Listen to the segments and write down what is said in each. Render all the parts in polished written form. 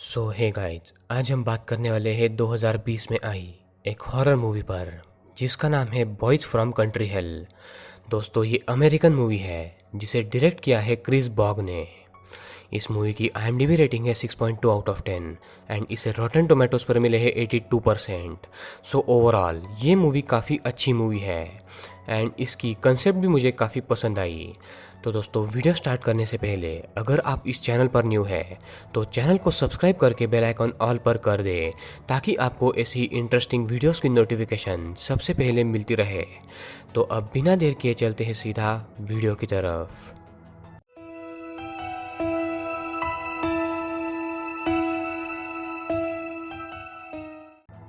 सो hey guys, आज हम बात करने वाले हैं 2020 में आई एक हॉरर मूवी पर जिसका नाम है बॉयज फ्रॉम कंट्री हेल। दोस्तों, ये अमेरिकन मूवी है जिसे डायरेक्ट किया है क्रिस बॉग ने। इस मूवी की IMDb रेटिंग है 6.2 आउट ऑफ 10 एंड इसे रॉटन टोमेटोज पर मिले हैं 82%। सो ओवरऑल ये मूवी काफ़ी अच्छी मूवी है एंड इसकी कंसेप्ट भी मुझे काफ़ी पसंद आई। तो दोस्तों, वीडियो स्टार्ट करने से पहले अगर आप इस चैनल पर न्यू है तो चैनल को सब्सक्राइब करके बेल आइकन ऑल पर कर दे ताकि आपको ऐसी इंटरेस्टिंग वीडियोस की नोटिफिकेशन सबसे पहले मिलती रहे। तो अब बिना देर किए चलते हैं सीधा वीडियो की तरफ।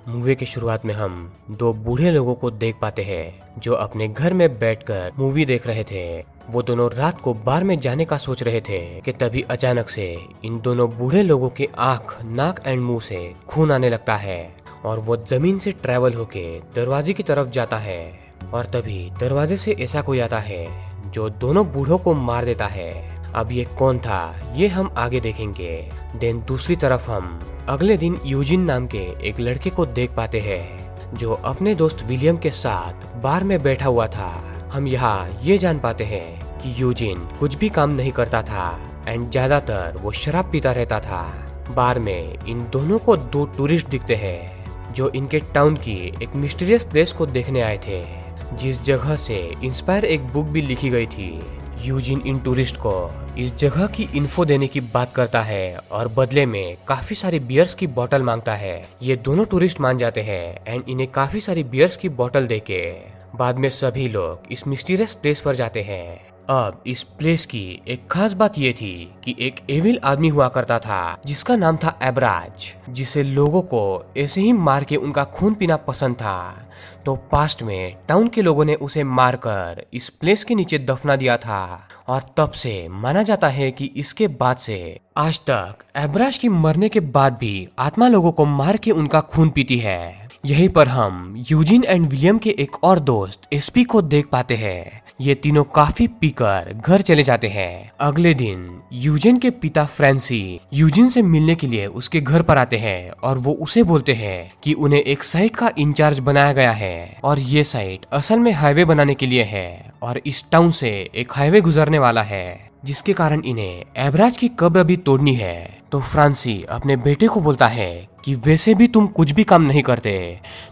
मूवी की शुरुआत में हम दो बूढ़े लोगों को देख पाते हैं जो अपने घर में बैठकर मूवी देख रहे थे। वो दोनों रात को बार में जाने का सोच रहे थे कि तभी अचानक से इन दोनों बूढ़े लोगों के आंख, नाक एंड मुंह से खून आने लगता है और वो जमीन से ट्रेवल होके दरवाजे की तरफ जाता है और तभी दरवाजे से ऐसा कोई आता है जो दोनों बूढ़ों को मार देता है। अब ये कौन था ये हम आगे देखेंगे। देन दूसरी तरफ हम अगले दिन यूजिन नाम के एक लड़के को देख पाते हैं जो अपने दोस्त विलियम के साथ बार में बैठा हुआ था। हम यहाँ ये जान पाते हैं कि यूजिन कुछ भी काम नहीं करता था एंड ज्यादातर वो शराब पीता रहता था। बार में इन दोनों को दो टूरिस्ट दिखते हैं जो इनके टाउन की एक मिस्टीरियस प्लेस को देखने आए थे जिस जगह से इंस्पायर एक बुक भी लिखी गई थी। यूजिन इन टूरिस्ट को इस जगह की इन्फो देने की बात करता है और बदले में काफी सारी बियर्स की बोतल मांगता है। ये दोनों टूरिस्ट मान जाते हैं एंड इन्हें काफी सारी बियर्स की बोतल देके बाद में सभी लोग इस मिस्टीरियस प्लेस पर जाते हैं। अब इस प्लेस की एक खास बात ये थी कि एक एविल आदमी हुआ करता था जिसका नाम था एब्राज, जिसे लोगों को ऐसे ही मार के उनका खून पीना पसंद था। तो पास्ट में टाउन के लोगों ने उसे मारकर इस प्लेस के नीचे दफना दिया था और तब से माना जाता है कि इसके बाद से आज तक एब्राज की मरने के बाद भी आत्मा लोगों को मार के उनका खून पीती है। यहीं पर हम यूजिन एंड विलियम के एक और दोस्त एसपी को देख पाते हैं। ये तीनों काफी पीकर घर चले जाते हैं। अगले दिन यूजिन के पिता फ्रांसी यूजिन से मिलने के लिए उसके घर पर आते हैं और वो उसे बोलते हैं कि उन्हें एक साइट का इंचार्ज बनाया गया है और ये साइट असल में हाईवे बनाने के लिए है और इस टाउन से एक हाईवे गुजरने वाला है जिसके कारण इन्हें एब्राज की कब्र भी तोड़नी है। तो फ्रांसी अपने बेटे को बोलता है कि वैसे भी तुम कुछ भी काम नहीं करते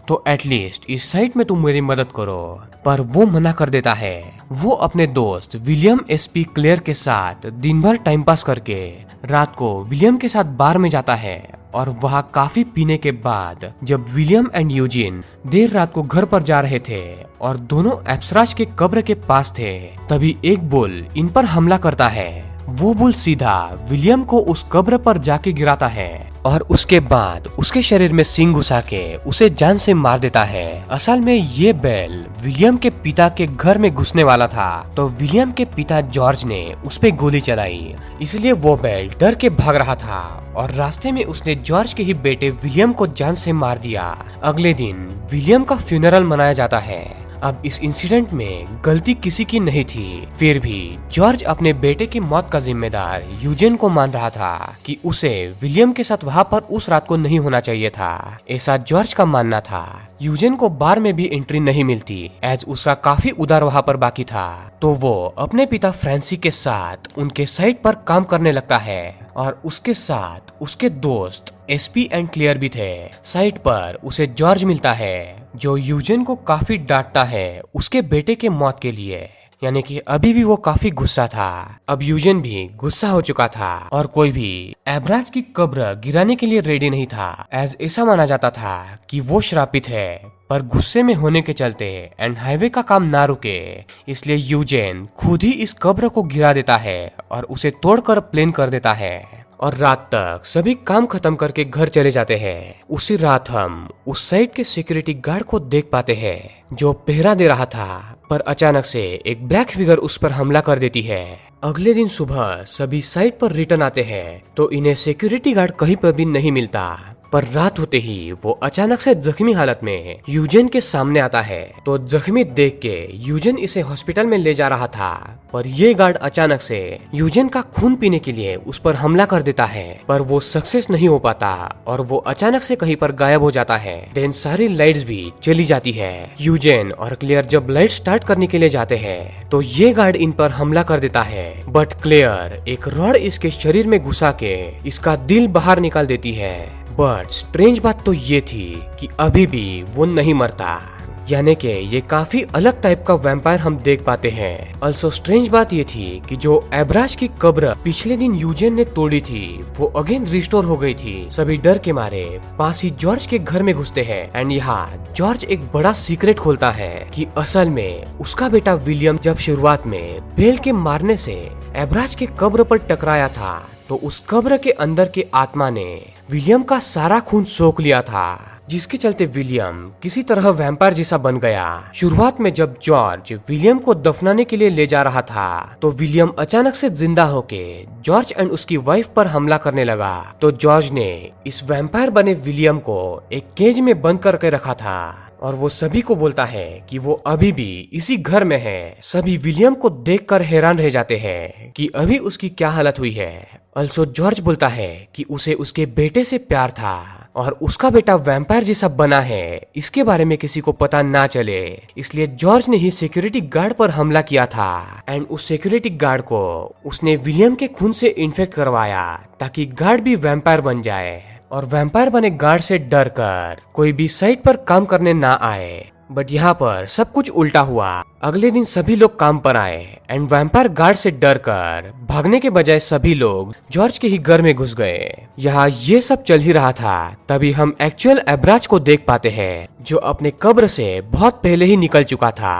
तो एटलीस्ट इस साइट में तुम मेरी मदद करो, पर वो मना कर देता है। वो अपने दोस्त विलियम एसपी क्लेयर के साथ दिन भर टाइम पास करके रात को विलियम के साथ बार में जाता है और वहाँ काफी पीने के बाद जब विलियम एंड यूजिन देर रात को घर पर जा रहे थे और दोनों एब्सराज के कब्र के पास थे तभी एक बुल इन पर हमला करता है। वो बुल सीधा विलियम को उस कब्र पर जाके गिराता है और उसके बाद उसके शरीर में सींग घुसा के उसे जान से मार देता है। असल में ये बेल विलियम के पिता के घर में घुसने वाला था तो विलियम के पिता जॉर्ज ने उस पे गोली चलाई, इसलिए वो बेल डर के भाग रहा था और रास्ते में उसने जॉर्ज के ही बेटे विलियम को जान से मार दिया। अगले दिन विलियम का फ्यूनरल मनाया जाता है। अब इस इंसिडेंट में गलती किसी की नहीं थी, फिर भी जॉर्ज अपने बेटे की मौत का जिम्मेदार यूजिन को मान रहा था कि उसे विलियम के साथ वहाँ पर उस रात को नहीं होना चाहिए था। ऐसा जॉर्ज का मानना था। यूजिन को बार में भी एंट्री नहीं मिलती एज उसका काफी उधार वहाँ पर बाकी था। तो वो अपने पिता फ्रांसी के साथ उनके साइट पर काम करने लगता है और उसके साथ उसके दोस्त एसपी एंड क्लियर भी थे। साइट पर उसे जॉर्ज मिलता है जो यूजिन को काफी डांटता है उसके बेटे के मौत के लिए, यानी कि अभी भी वो काफी गुस्सा था। अब यूजिन भी गुस्सा हो चुका था और कोई भी एब्राज की कब्र गिराने के लिए रेडी नहीं था एज ऐसा माना जाता था कि वो श्रापित है, पर गुस्से में होने के चलते एंड हाईवे का काम ना रुके इसलिए यूजिन खुद ही इस कब्र को गिरा देता है और उसे तोड़कर प्लेन कर देता है और रात तक सभी काम खत्म करके घर चले जाते हैं। उसी रात हम उस साइट के सिक्योरिटी गार्ड को देख पाते हैं जो पहरा दे रहा था, पर अचानक से एक ब्लैक फिगर उस पर हमला कर देती है। अगले दिन सुबह सभी साइट पर रिटर्न आते हैं तो इन्हें सिक्योरिटी गार्ड कहीं पर भी नहीं मिलता, पर रात होते ही वो अचानक से जख्मी हालत में यूजेन के सामने आता है। तो जख्मी देख के यूजेन इसे हॉस्पिटल में ले जा रहा था, पर ये गार्ड अचानक से यूजेन का खून पीने के लिए उस पर हमला कर देता है, पर वो सक्सेस नहीं हो पाता और वो अचानक से कहीं पर गायब हो जाता है। देन सारी लाइट्स भी चली जाती है। यूजेन और क्लेयर जब लाइट स्टार्ट करने के लिए जाते हैं तो ये गार्ड इन पर हमला कर देता है, बट क्लेयर एक रॉड इसके शरीर में घुसा के इसका दिल बाहर निकाल देती है। बट स्ट्रेंज बात तो ये थी कि अभी भी वो नहीं मरता, यानी कि ये काफी अलग टाइप का वैम्पायर हम देख पाते हैं। ऑल्सो स्ट्रेंज बात ये थी कि जो एब्राज की कब्र पिछले दिन यूजेन ने तोड़ी थी वो अगेन रिस्टोर हो गई थी। सभी डर के मारे पास ही जॉर्ज के घर में घुसते हैं एंड यहाँ जॉर्ज एक बड़ा सीक्रेट खोलता है कि असल में उसका बेटा विलियम जब शुरुआत में बेल के मारने से एब्राज के कब्र पर टकराया था तो उस कब्र के अंदर के आत्मा ने विलियम का सारा खून सोख लिया था, जिसके चलते विलियम किसी तरह वैम्पायर जैसा बन गया। शुरुआत में जब जॉर्ज विलियम को दफनाने के लिए ले जा रहा था तो विलियम अचानक से जिंदा होके जॉर्ज एंड उसकी वाइफ पर हमला करने लगा। तो जॉर्ज ने इस वैम्पायर बने विलियम को एक केज में बंद करके रखा था और वो सभी को बोलता है कि वो अभी भी इसी घर में है। सभी विलियम को देखकर हैरान रह जाते हैं कि अभी उसकी क्या हालत हुई है। ऑल्सो जॉर्ज बोलता है कि उसे उसके बेटे से प्यार था और उसका बेटा वैम्पायर जैसा बना है, इसके बारे में किसी को पता ना चले, इसलिए जॉर्ज ने ही सिक्योरिटी गार्ड पर हमला किया था एंड उस सिक्योरिटी गार्ड को उसने विलियम के खून से इन्फेक्ट करवाया ताकि गार्ड भी वैम्पायर बन जाए और वैम्पायर बने गार्ड से डर कर कोई भी साइट पर काम करने ना आए। बट यहाँ पर सब कुछ उल्टा हुआ। अगले दिन सभी लोग काम पर आए एंड वैम्पायर गार्ड से डर कर भागने के बजाय सभी लोग जॉर्ज के ही घर में घुस गए। यहाँ ये सब चल ही रहा था तभी हम एक्चुअल एब्राज को देख पाते हैं जो अपने कब्र से बहुत पहले ही निकल चुका था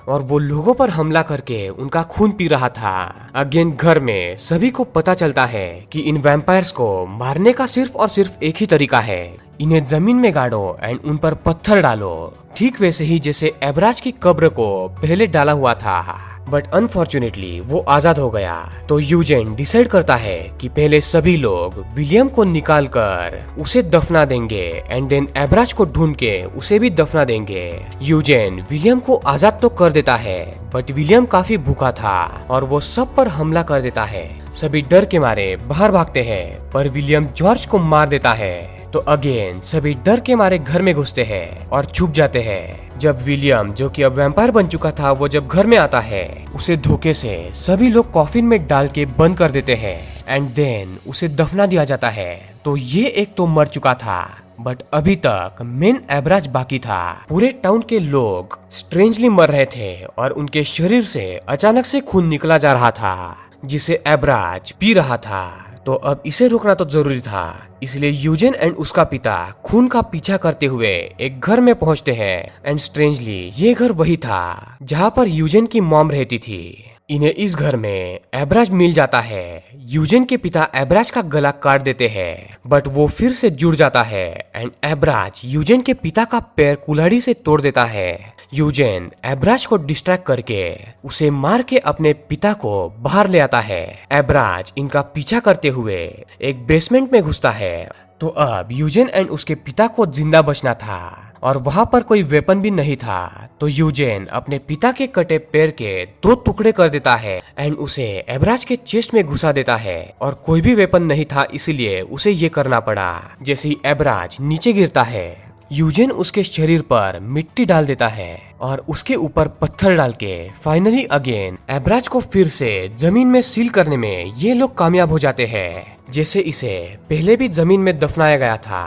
और वो लोगों पर हमला करके उनका खून पी रहा था। अगेन घर में सभी को पता चलता है कि इन वैम्पायर्स को मारने का सिर्फ और सिर्फ एक ही तरीका है, इन्हें जमीन में गाड़ो एंड उन पर पत्थर डालो, ठीक वैसे ही जैसे एब्राज की कब्र को पहले डाला हुआ था। बट अनफॉर्चुनेटली वो आजाद हो गया। तो यूजेन डिसाइड करता है कि पहले सभी लोग विलियम को निकाल कर उसे दफना देंगे एंड देन एब्राज को ढूंढ के उसे भी दफना देंगे। यूजेन विलियम को आजाद तो कर देता है बट विलियम काफी भूखा था और वो सब पर हमला कर देता है। सभी डर के मारे बाहर भागते हैं पर विलियम जॉर्ज को मार देता है। तो अगेन सभी डर के मारे घर में घुसते हैं और छुप जाते हैं। जब विलियम जो कि अब वैम्पायर बन चुका था वो जब घर में आता है उसे धोखे से सभी लोग कॉफिन में डाल के बंद कर देते हैं एंड देन उसे दफना दिया जाता है। तो ये एक तो मर चुका था बट अभी तक मेन एब्राज बाकी था। पूरे टाउन के लोग स्ट्रेंजली मर रहे थे और उनके शरीर से अचानक से खून निकला जा रहा था जिसे एब्राज पी रहा था। तो अब इसे रोकना तो जरूरी था, इसलिए यूजेन एंड उसका पिता खून का पीछा करते हुए एक घर में पहुंचते हैं एंड स्ट्रेंजली ये घर वही था जहां पर यूजेन की मॉम रहती थी। इन्हें इस घर में एब्राज मिल जाता है। यूजेन के पिता एब्राज का गला काट देते हैं बट वो फिर से जुड़ जाता है एंड एब्राज यूजेन के पिता का पैर कुल्हाड़ी से तोड़ देता है। यूजेन एब्राज को डिस्ट्रैक्ट करके उसे मार के अपने पिता को बाहर ले आता है। एब्राज इनका पीछा करते हुए एक बेसमेंट में घुसता है। तो अब यूजेन एंड उसके पिता को जिंदा बचना था और वहां पर कोई वेपन भी नहीं था। तो यूजेन अपने पिता के कटे पैर के 2 टुकड़े कर देता है एंड उसे एब्राज के चेस्ट में घुसा देता है और कोई भी वेपन नहीं था इसलिए उसे ये करना पड़ा। जैसे ही एब्राज नीचे गिरता है यूजेन उसके शरीर पर मिट्टी डाल देता है और उसके ऊपर पत्थर डाल के फाइनली अगेन एब्राज को फिर से जमीन में सील करने में ये लोग कामयाब हो जाते हैं जैसे इसे पहले भी जमीन में दफनाया गया था।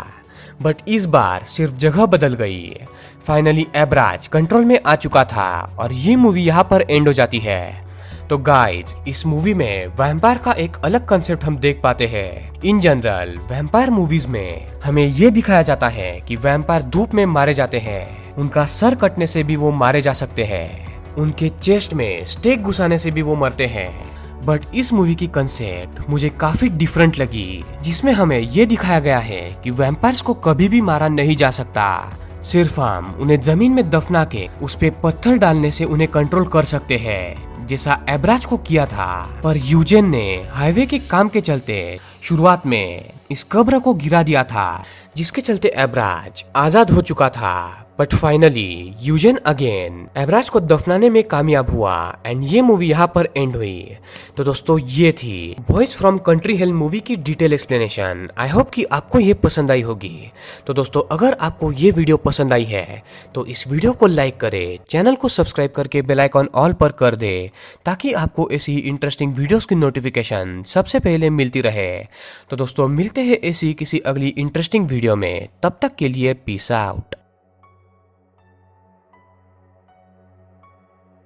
बट इस बार सिर्फ जगह बदल गई। फाइनली एब्राज कंट्रोल में आ चुका था और ये मूवी यहाँ पर एंड हो जाती है। तो गाइज इस मूवी में वैम्पायर का एक अलग कंसेप्ट हम देख पाते हैं। इन जनरल वैम्पायर मूवीज में हमें ये दिखाया जाता है कि वैम्पायर धूप में मारे जाते हैं, उनका सर कटने से भी वो मारे जा सकते हैं, उनके चेस्ट में स्टेक घुसाने से भी वो मरते हैं। बट इस मूवी की कंसेप्ट मुझे काफी डिफरेंट लगी जिसमें हमें ये दिखाया गया है कि वैम्पायर्स को कभी भी मारा नहीं जा सकता, सिर्फ हम उन्हें जमीन में दफना के उस पे पत्थर डालने से उन्हें कंट्रोल कर सकते हैं। जैसा एब्राज को किया था, पर यूजेन ने हाईवे के काम के चलते शुरुआत में इस कब्र को गिरा दिया था, जिसके चलते एब्राज आजाद हो चुका था। बट फाइनली यूजेन अगेन एब्राज को दफनाने में कामयाब हुआ एंड ये मूवी यहाँ पर एंड हुई। तो दोस्तों ये थी boys from country hello movie की डिटेल एक्सप्लेनेशन। आई होप कि आपको ये पसंद आई होगी। तो दोस्तों अगर आपको ये वीडियो पसंद आई है तो इस वीडियो को लाइक करे, चैनल को सब्सक्राइब करके बेल आइकॉन ऑल पर कर दे, ताकि आपको ऐसी इंटरेस्टिंग वीडियोस की नोटिफिकेशन सबसे पहले मिलती रहे। तो दोस्तों मिलते हैं ऐसी किसी अगली इंटरेस्टिंग वीडियो में, तब तक के लिए पीस आउट।